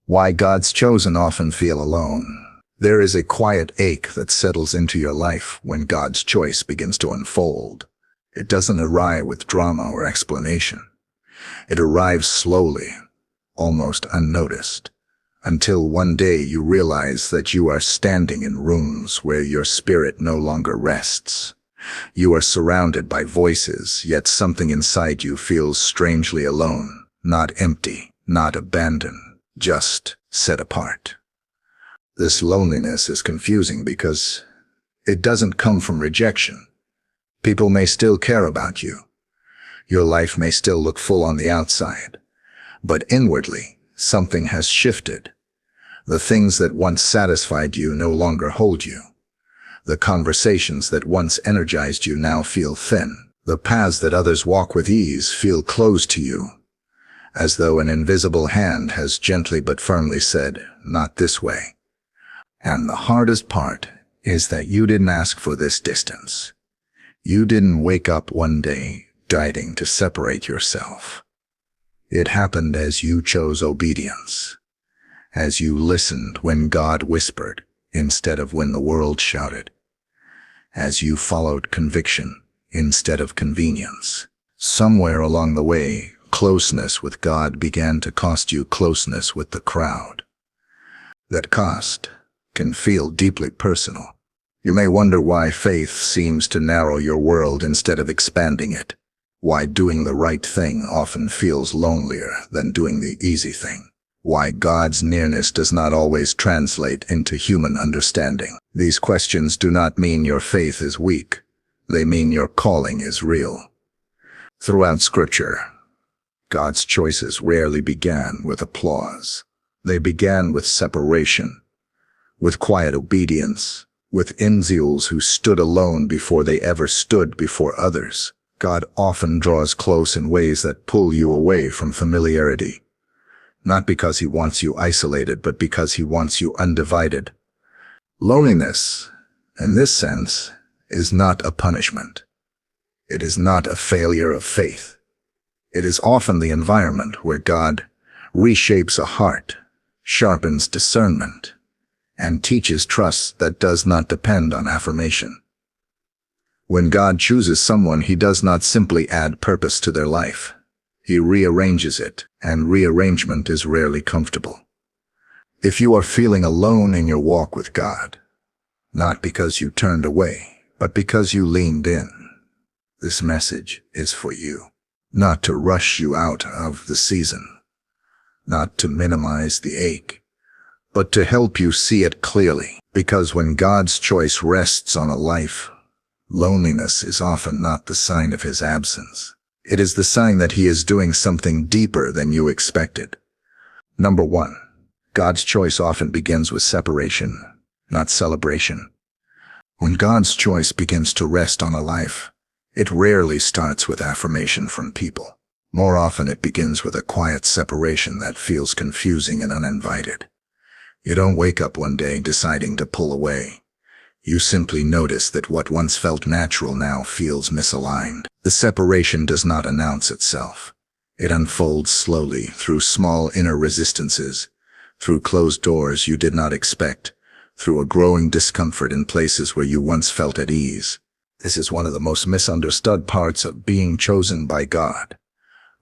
Why God's chosen often feel alone. There is a quiet ache that settles into your life when God's choice begins to unfold. It doesn't arrive with drama or explanation. It arrives slowly, almost unnoticed, until one day you realize that you are standing in rooms where your spirit no longer rests. You are surrounded by voices, yet something inside you feels strangely alone, not empty, not abandoned, just set apart. This loneliness is confusing because it doesn't come from rejection. People may still care about you. Your life may still look full on the outside. But inwardly, something has shifted. The things that once satisfied you no longer hold you. The conversations that once energized you now feel thin. The paths that others walk with ease feel closed to you, as though an invisible hand has gently but firmly said, "Not this way." And the hardest part is that you didn't ask for this distance. You didn't wake up one day deciding to separate yourself. It happened as you chose obedience, as you listened when God whispered instead of when the world shouted, as you followed conviction instead of convenience. Somewhere along the way, closeness with God began to cost you closeness with the crowd. That cost can feel deeply personal. You may wonder why faith seems to narrow your world instead of expanding it. Why doing the right thing often feels lonelier than doing the easy thing. Why God's nearness does not always translate into human understanding. These questions do not mean your faith is weak. They mean your calling is real. Throughout Scripture, God's choices rarely began with applause. They began with separation, with quiet obedience, with individuals who stood alone before they ever stood before others. God often draws close in ways that pull you away from familiarity. Not because he wants you isolated, but because he wants you undivided. Loneliness, in this sense, is not a punishment. It is not a failure of faith. It is often the environment where God reshapes a heart, sharpens discernment, and teaches trust that does not depend on affirmation. When God chooses someone, he does not simply add purpose to their life. He rearranges it, and rearrangement is rarely comfortable. If you are feeling alone in your walk with God, not because you turned away, but because you leaned in, this message is for you. Not to rush you out of the season, not to minimize the ache, but to help you see it clearly. Because when God's choice rests on a life, loneliness is often not the sign of his absence. It is the sign that he is doing something deeper than you expected. Number 1. God's choice often begins with separation, not celebration. When God's choice begins to rest on a life, it rarely starts with affirmation from people. More often it begins with a quiet separation that feels confusing and uninvited. You don't wake up one day deciding to pull away. You simply notice that what once felt natural now feels misaligned. The separation does not announce itself. It unfolds slowly through small inner resistances, through closed doors you did not expect, through a growing discomfort in places where you once felt at ease. This is one of the most misunderstood parts of being chosen by God.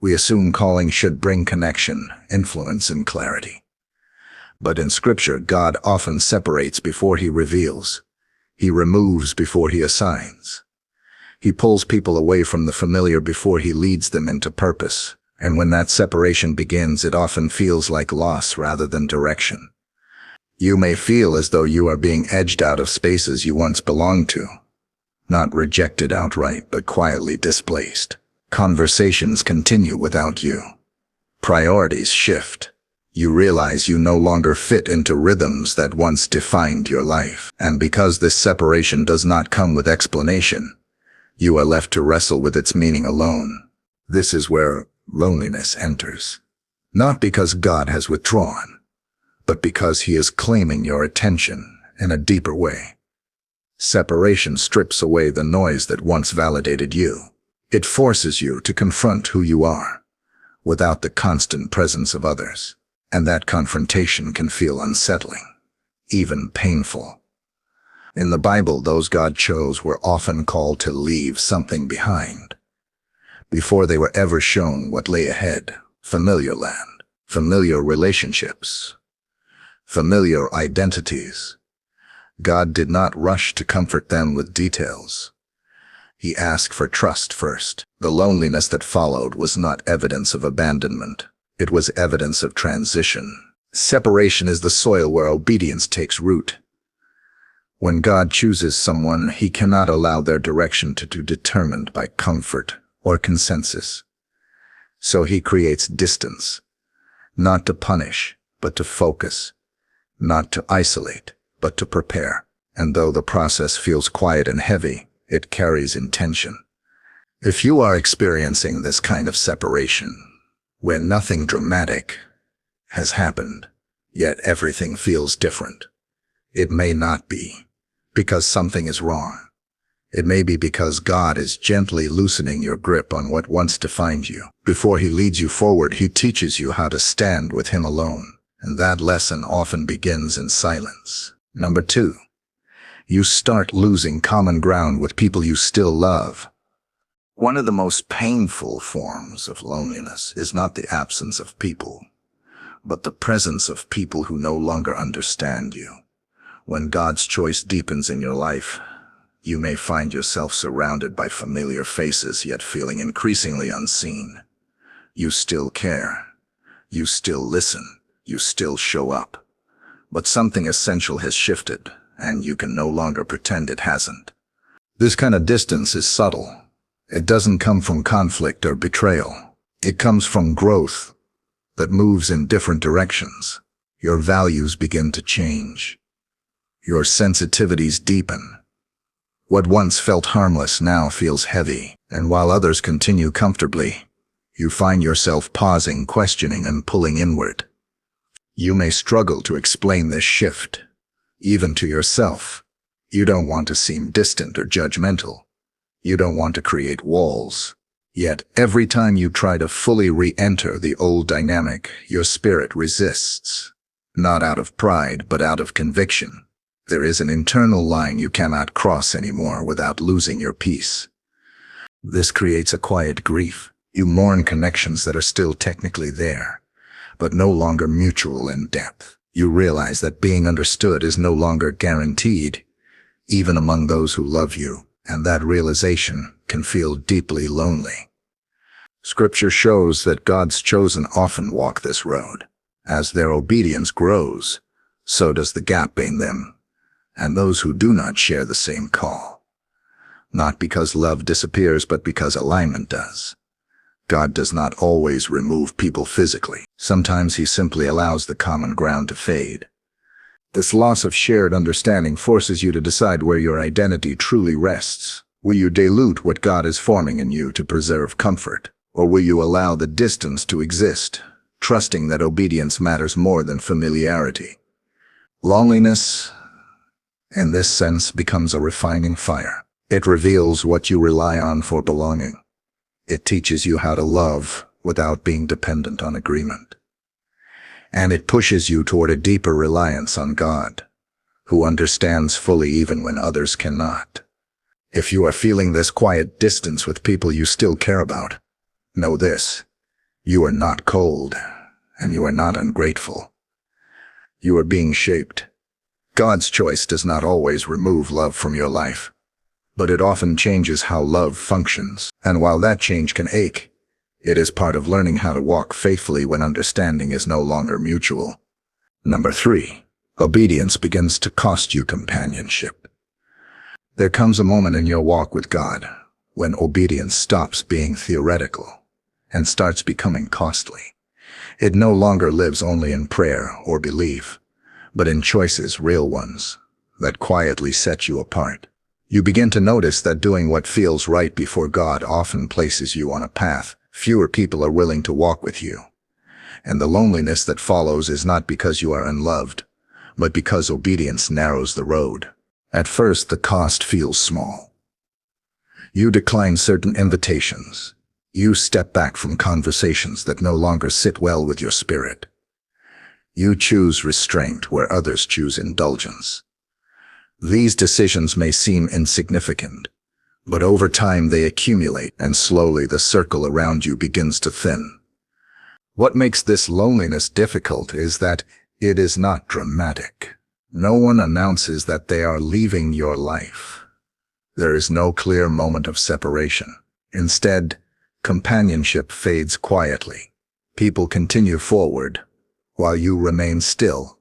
We assume calling should bring connection, influence, and clarity. But in Scripture, God often separates before he reveals. He removes before he assigns. He pulls people away from the familiar before he leads them into purpose. And when that separation begins, it often feels like loss rather than direction. You may feel as though you are being edged out of spaces you once belonged to. Not rejected outright, but quietly displaced. Conversations continue without you. Priorities shift. You realize you no longer fit into rhythms that once defined your life. And because this separation does not come with explanation, you are left to wrestle with its meaning alone. This is where loneliness enters. Not because God has withdrawn, but because he is claiming your attention in a deeper way. Separation strips away the noise that once validated you. It forces you to confront who you are, without the constant presence of others. And that confrontation can feel unsettling, even painful. In the Bible, those God chose were often called to leave something behind. Before they were ever shown what lay ahead, familiar land, familiar relationships, familiar identities. God did not rush to comfort them with details. He asked for trust first. The loneliness that followed was not evidence of abandonment. It was evidence of transition. Separation is the soil where obedience takes root. When God chooses someone, he cannot allow their direction to be determined by comfort or consensus. So he creates distance, not to punish, but to focus, not to isolate, but to prepare. And though the process feels quiet and heavy, it carries intention. If you are experiencing this kind of separation, where nothing dramatic has happened, yet everything feels different, it may not be because something is wrong. It may be because God is gently loosening your grip on what once defined you. Before he leads you forward, he teaches you how to stand with him alone, and that lesson often begins in silence. Number 2. You start losing common ground with people you still love. One of the most painful forms of loneliness is not the absence of people, but the presence of people who no longer understand you. When God's choice deepens in your life, you may find yourself surrounded by familiar faces, yet feeling increasingly unseen. You still care. You still listen. You still show up. But something essential has shifted, and you can no longer pretend it hasn't. This kind of distance is subtle. It doesn't come from conflict or betrayal. It comes from growth that moves in different directions. Your values begin to change. Your sensitivities deepen. What once felt harmless now feels heavy, and while others continue comfortably, you find yourself pausing, questioning, and pulling inward. You may struggle to explain this shift, even to yourself. You don't want to seem distant or judgmental. You don't want to create walls. Yet, every time you try to fully re-enter the old dynamic, your spirit resists. Not out of pride, but out of conviction. There is an internal line you cannot cross anymore without losing your peace. This creates a quiet grief. You mourn connections that are still technically there, but no longer mutual in depth. You realize that being understood is no longer guaranteed, even among those who love you, and that realization can feel deeply lonely. Scripture shows that God's chosen often walk this road. As their obedience grows, so does the gap between them and those who do not share the same call. Not because love disappears, but because alignment does. God does not always remove people physically. Sometimes he simply allows the common ground to fade. This loss of shared understanding forces you to decide where your identity truly rests. Will you dilute what God is forming in you to preserve comfort? Or will you allow the distance to exist, trusting that obedience matters more than familiarity? Loneliness, in this sense, becomes a refining fire. It reveals what you rely on for belonging. It teaches you how to love without being dependent on agreement. And it pushes you toward a deeper reliance on God, who understands fully even when others cannot. If you are feeling this quiet distance with people you still care about, know this: you are not cold, and you are not ungrateful. You are being shaped. God's choice does not always remove love from your life, but it often changes how love functions. And while that change can ache, it is part of learning how to walk faithfully when understanding is no longer mutual. Number 3. Obedience begins to cost you companionship. There comes a moment in your walk with God when obedience stops being theoretical and starts becoming costly. It no longer lives only in prayer or belief, but in choices, real ones, that quietly set you apart. You begin to notice that doing what feels right before God often places you on a path fewer people are willing to walk with you. And the loneliness that follows is not because you are unloved, but because obedience narrows the road. At first, the cost feels small. You decline certain invitations. You step back from conversations that no longer sit well with your spirit. You choose restraint where others choose indulgence. These decisions may seem insignificant, but over time they accumulate, and slowly the circle around you begins to thin. What makes this loneliness difficult is that it is not dramatic. No one announces that they are leaving your life. There is no clear moment of separation. Instead, companionship fades quietly. People continue forward, while you remain still,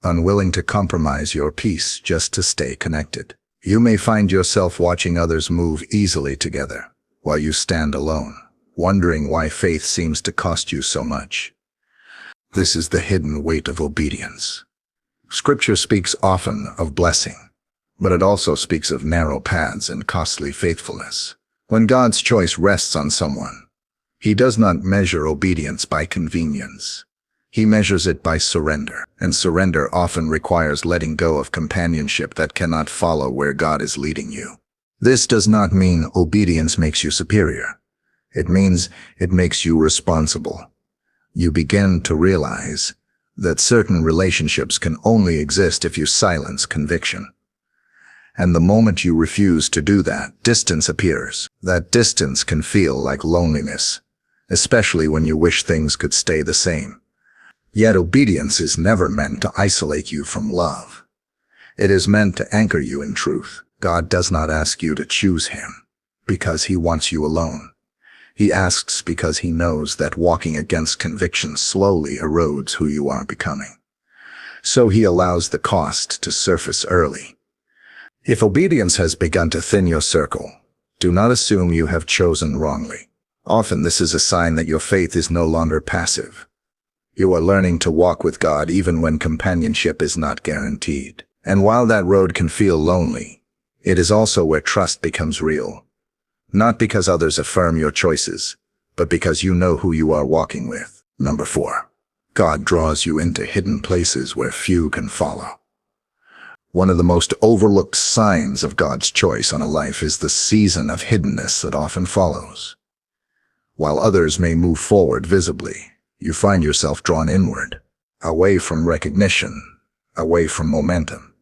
unwilling to compromise your peace just to stay connected. You may find yourself watching others move easily together, while you stand alone, wondering why faith seems to cost you so much. This is the hidden weight of obedience. Scripture speaks often of blessing, but it also speaks of narrow paths and costly faithfulness. When God's choice rests on someone, He does not measure obedience by convenience. He measures it by surrender, and surrender often requires letting go of companionship that cannot follow where God is leading you. This does not mean obedience makes you superior. It means it makes you responsible. You begin to realize that certain relationships can only exist if you silence conviction. And the moment you refuse to do that, distance appears. That distance can feel like loneliness, especially when you wish things could stay the same. Yet obedience is never meant to isolate you from love. It is meant to anchor you in truth. God does not ask you to choose Him because He wants you alone. He asks because He knows that walking against conviction slowly erodes who you are becoming. So He allows the cost to surface early. If obedience has begun to thin your circle, do not assume you have chosen wrongly. Often this is a sign that your faith is no longer passive. You are learning to walk with God even when companionship is not guaranteed. And while that road can feel lonely, it is also where trust becomes real. Not because others affirm your choices, but because you know who you are walking with. Number 4. God draws you into hidden places where few can follow. One of the most overlooked signs of God's choice on a life is the season of hiddenness that often follows. While others may move forward visibly, you find yourself drawn inward, away from recognition, away from momentum,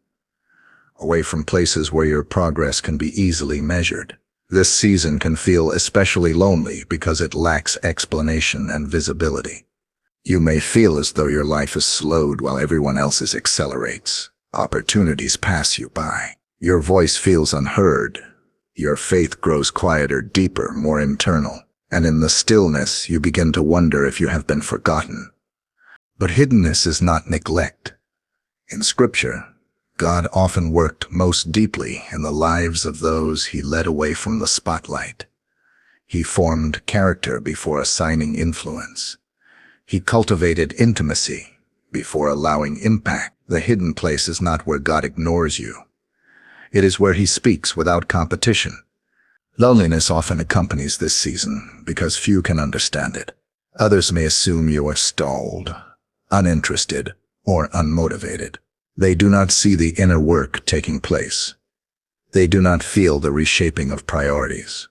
away from places where your progress can be easily measured. This season can feel especially lonely because it lacks explanation and visibility. You may feel as though your life is slowed while everyone else's accelerates. Opportunities pass you by. Your voice feels unheard. Your faith grows quieter, deeper, more internal. And in the stillness, you begin to wonder if you have been forgotten. But hiddenness is not neglect. In Scripture, God often worked most deeply in the lives of those He led away from the spotlight. He formed character before assigning influence. He cultivated intimacy before allowing impact. The hidden place is not where God ignores you. It is where He speaks without competition. Loneliness often accompanies this season because few can understand it. Others may assume you are stalled, uninterested, or unmotivated. They do not see the inner work taking place. They do not feel the reshaping of priorities,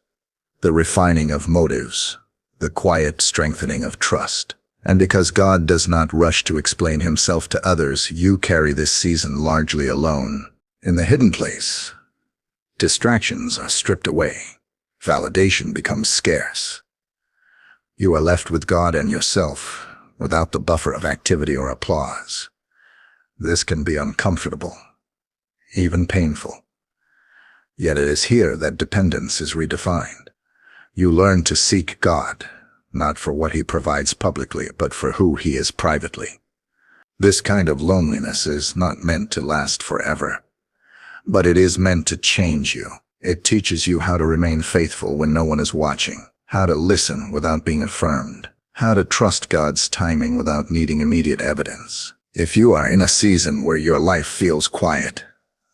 the refining of motives, the quiet strengthening of trust. And because God does not rush to explain Himself to others, you carry this season largely alone. In the hidden place, distractions are stripped away. Validation becomes scarce. You are left with God and yourself, without the buffer of activity or applause. This can be uncomfortable, even painful. Yet it is here that dependence is redefined. You learn to seek God, not for what He provides publicly, but for who He is privately. This kind of loneliness is not meant to last forever, but it is meant to change you. It teaches you how to remain faithful when no one is watching, how to listen without being affirmed, how to trust God's timing without needing immediate evidence. If you are in a season where your life feels quiet,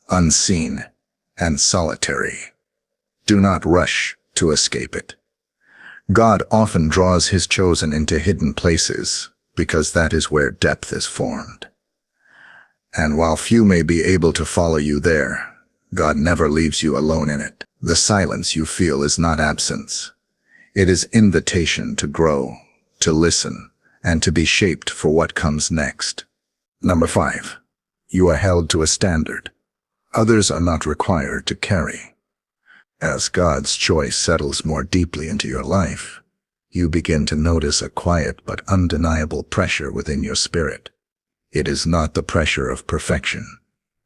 unseen, and solitary, do not rush to escape it. God often draws His chosen into hidden places because that is where depth is formed. And while few may be able to follow you there, God never leaves you alone in it. The silence you feel is not absence. It is invitation to grow, to listen, and to be shaped for what comes next. Number 5. You are held to a standard others are not required to carry. As God's choice settles more deeply into your life, you begin to notice a quiet but undeniable pressure within your spirit. It is not the pressure of perfection,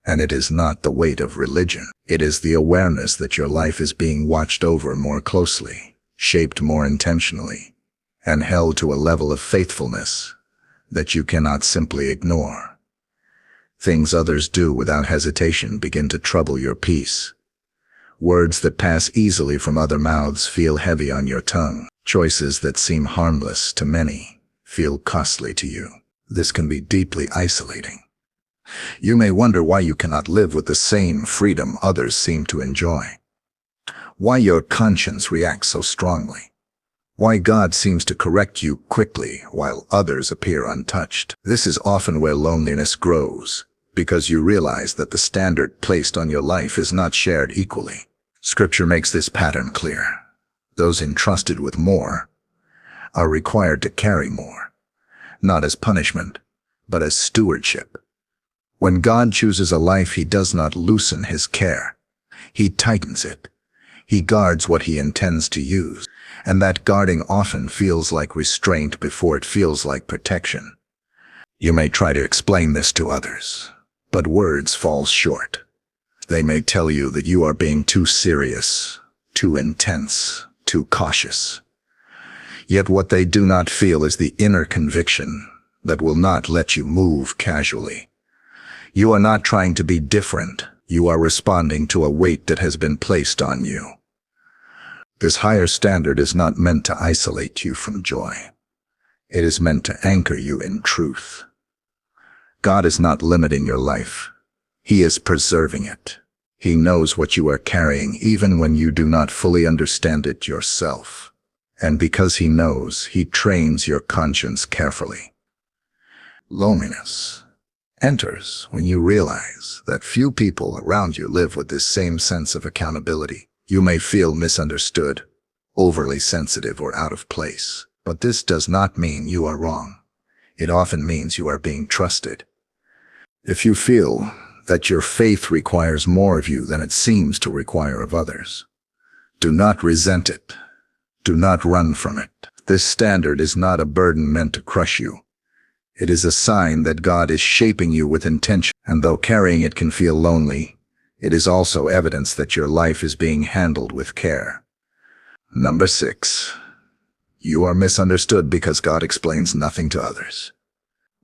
and it is not the weight of religion. It is the awareness that your life is being watched over more closely, shaped more intentionally, and held to a level of faithfulness that you cannot simply ignore. Things others do without hesitation begin to trouble your peace. Words that pass easily from other mouths feel heavy on your tongue. Choices that seem harmless to many feel costly to you. This can be deeply isolating. You may wonder why you cannot live with the same freedom others seem to enjoy. Why your conscience reacts so strongly. Why God seems to correct you quickly while others appear untouched. This is often where loneliness grows, because you realize that the standard placed on your life is not shared equally. Scripture makes this pattern clear. Those entrusted with more are required to carry more, not as punishment, but as stewardship. When God chooses a life, he does not loosen his care. He tightens it. He guards what he intends to use, and that guarding often feels like restraint before it feels like protection. You may try to explain this to others, but words fall short. They may tell you that you are being too serious, too intense, too cautious. Yet what they do not feel is the inner conviction that will not let you move casually. You are not trying to be different. You are responding to a weight that has been placed on you. This higher standard is not meant to isolate you from joy. It is meant to anchor you in truth. God is not limiting your life. He is preserving it. He knows what you are carrying even when you do not fully understand it yourself. And because he knows, he trains your conscience carefully. Loneliness enters when you realize that few people around you live with this same sense of accountability. You may feel misunderstood, overly sensitive, or out of place. But this does not mean you are wrong. It often means you are being trusted. If you feel that your faith requires more of you than it seems to require of others, do not resent it. Do not run from it. This standard is not a burden meant to crush you. It is a sign that God is shaping you with intention, and though carrying it can feel lonely, it is also evidence that your life is being handled with care. Number 6. You are misunderstood because God explains nothing to others.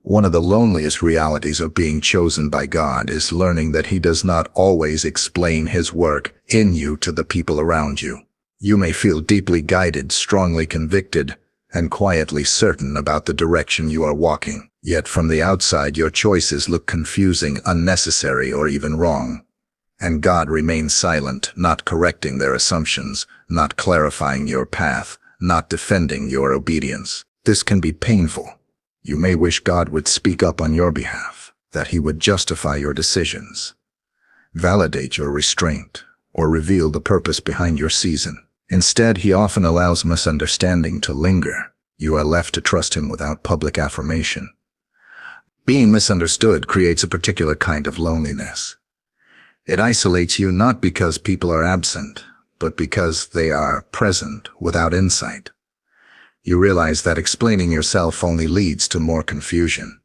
One of the loneliest realities of being chosen by God is learning that he does not always explain his work in you to the people around you. You may feel deeply guided, strongly convicted, and quietly certain about the direction you are walking. Yet from the outside, your choices look confusing, unnecessary, or even wrong. And God remains silent, not correcting their assumptions, not clarifying your path, not defending your obedience. This can be painful. You may wish God would speak up on your behalf, that he would justify your decisions, validate your restraint, or reveal the purpose behind your season. Instead, he often allows misunderstanding to linger. You are left to trust him without public affirmation. Being misunderstood creates a particular kind of loneliness. It isolates you not because people are absent, but because they are present without insight. You realize that explaining yourself only leads to more confusion,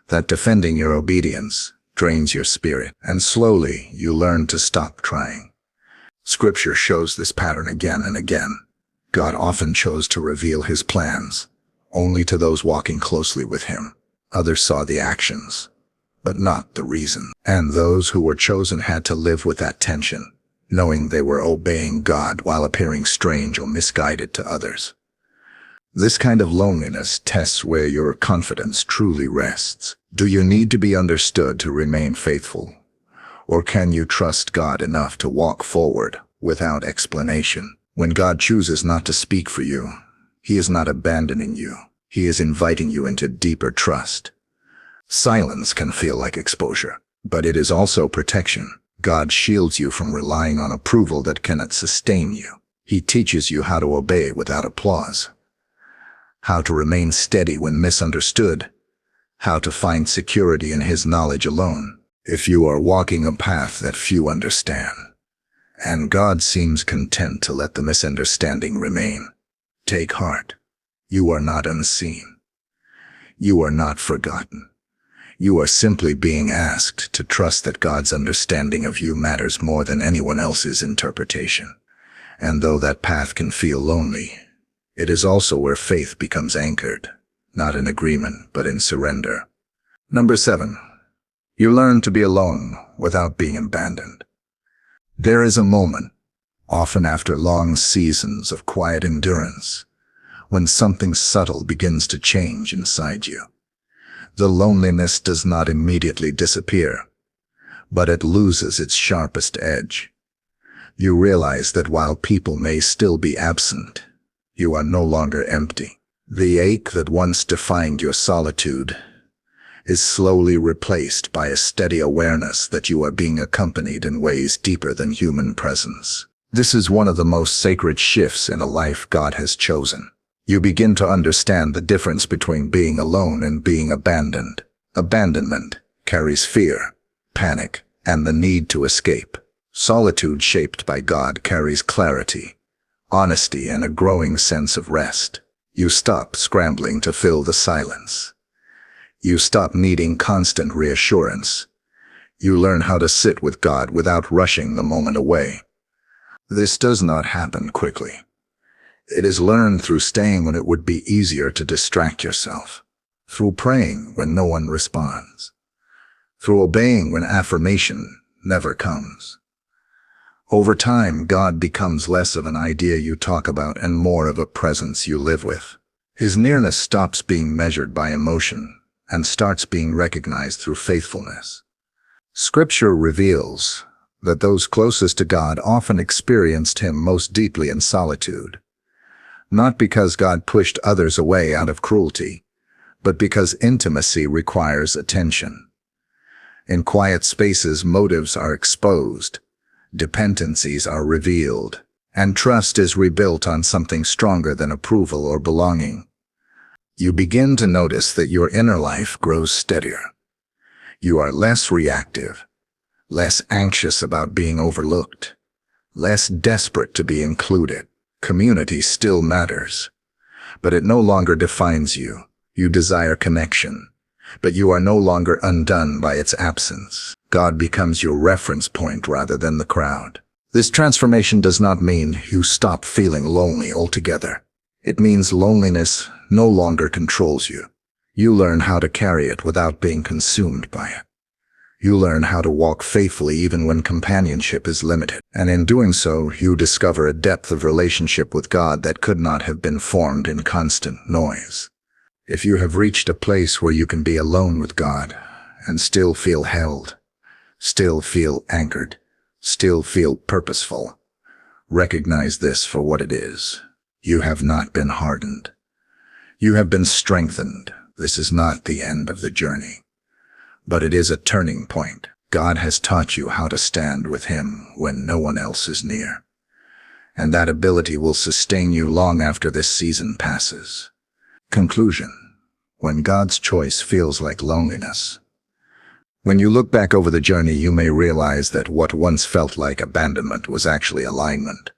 that defending your obedience drains your spirit, and slowly you learn to stop trying. Scripture shows this pattern again and again. God often chose to reveal his plans only to those walking closely with him. Others saw the actions, but not the reason. And those who were chosen had to live with that tension, knowing they were obeying God while appearing strange or misguided to others. This kind of loneliness tests where your confidence truly rests. Do you need to be understood to remain faithful? Or can you trust God enough to walk forward without explanation? When God chooses not to speak for you, he is not abandoning you. He is inviting you into deeper trust. Silence can feel like exposure, but it is also protection. God shields you from relying on approval that cannot sustain you. He teaches you how to obey without applause, how to remain steady when misunderstood, how to find security in His knowledge alone. If you are walking a path that few understand, and God seems content to let the misunderstanding remain, take heart. You are not unseen. You are not forgotten. You are simply being asked to trust that God's understanding of you matters more than anyone else's interpretation. And though that path can feel lonely, it is also where faith becomes anchored, not in agreement, but in surrender. Number 7. You learn to be alone without being abandoned. There is a moment, often after long seasons of quiet endurance, when something subtle begins to change inside you. The loneliness does not immediately disappear, but it loses its sharpest edge. You realize that while people may still be absent, you are no longer empty. The ache that once defined your solitude is slowly replaced by a steady awareness that you are being accompanied in ways deeper than human presence. This is one of the most sacred shifts in a life God has chosen. You begin to understand the difference between being alone and being abandoned. Abandonment carries fear, panic, and the need to escape. Solitude shaped by God carries clarity, honesty, and a growing sense of rest. You stop scrambling to fill the silence. You stop needing constant reassurance. You learn how to sit with God without rushing the moment away. This does not happen quickly. It is learned through staying when it would be easier to distract yourself, through praying when no one responds, through obeying when affirmation never comes. Over time, God becomes less of an idea you talk about and more of a presence you live with. His nearness stops being measured by emotion and starts being recognized through faithfulness. Scripture reveals that those closest to God often experienced Him most deeply in solitude. Not because God pushed others away out of cruelty, but because intimacy requires attention. In quiet spaces, motives are exposed, dependencies are revealed, and trust is rebuilt on something stronger than approval or belonging. You begin to notice that your inner life grows steadier. You are less reactive, less anxious about being overlooked, less desperate to be included. Community still matters, but it no longer defines you. You desire connection, but you are no longer undone by its absence. God becomes your reference point rather than the crowd. This transformation does not mean you stop feeling lonely altogether. It means loneliness no longer controls you. You learn how to carry it without being consumed by it. You learn how to walk faithfully even when companionship is limited. And in doing so, you discover a depth of relationship with God that could not have been formed in constant noise. If you have reached a place where you can be alone with God and still feel held, still feel anchored, still feel purposeful, recognize this for what it is. You have not been hardened. You have been strengthened. This is not the end of the journey, but it is a turning point. God has taught you how to stand with Him when no one else is near, and that ability will sustain you long after this season passes. Conclusion: when God's choice feels like loneliness. When you look back over the journey, you may realize that what once felt like abandonment was actually alignment.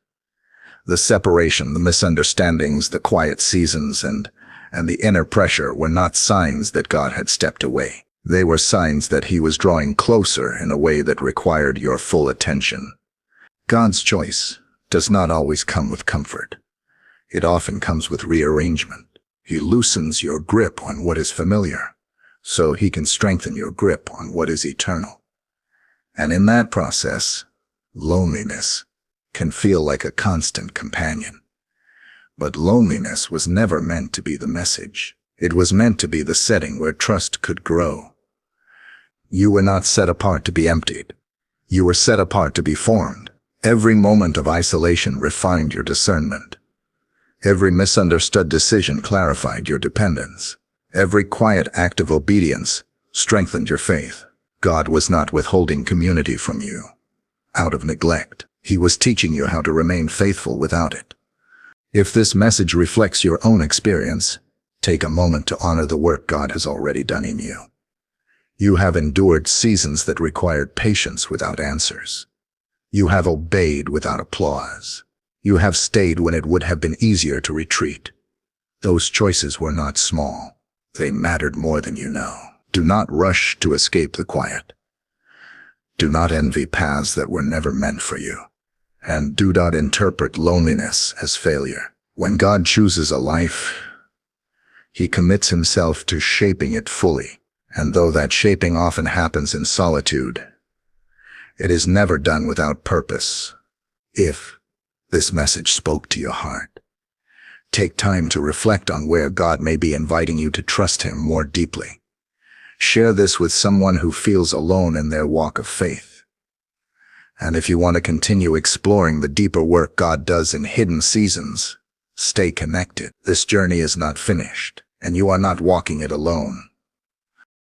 The separation, the misunderstandings, the quiet seasons, and the inner pressure were not signs that God had stepped away. They were signs that He was drawing closer in a way that required your full attention. God's choice does not always come with comfort. It often comes with rearrangement. He loosens your grip on what is familiar, so He can strengthen your grip on what is eternal. And in that process, loneliness can feel like a constant companion. But loneliness was never meant to be the message. It was meant to be the setting where trust could grow. You were not set apart to be emptied. You were set apart to be formed. Every moment of isolation refined your discernment. Every misunderstood decision clarified your dependence. Every quiet act of obedience strengthened your faith. God was not withholding community from you out of neglect. He was teaching you how to remain faithful without it. If this message reflects your own experience, Take a moment to honor the work God has already done in you. You have endured seasons that required patience without answers. You have obeyed without applause. You have stayed when it would have been easier to retreat. Those choices were not small. They mattered more than you know. Do not rush to escape the quiet. Do not envy paths that were never meant for you. And do not interpret loneliness as failure. When God chooses a life, He commits Himself to shaping it fully. And though that shaping often happens in solitude, it is never done without purpose. If this message spoke to your heart, take time to reflect on where God may be inviting you to trust Him more deeply. Share this with someone who feels alone in their walk of faith. And if you want to continue exploring the deeper work God does in hidden seasons, stay connected. This journey is not finished, and you are not walking it alone.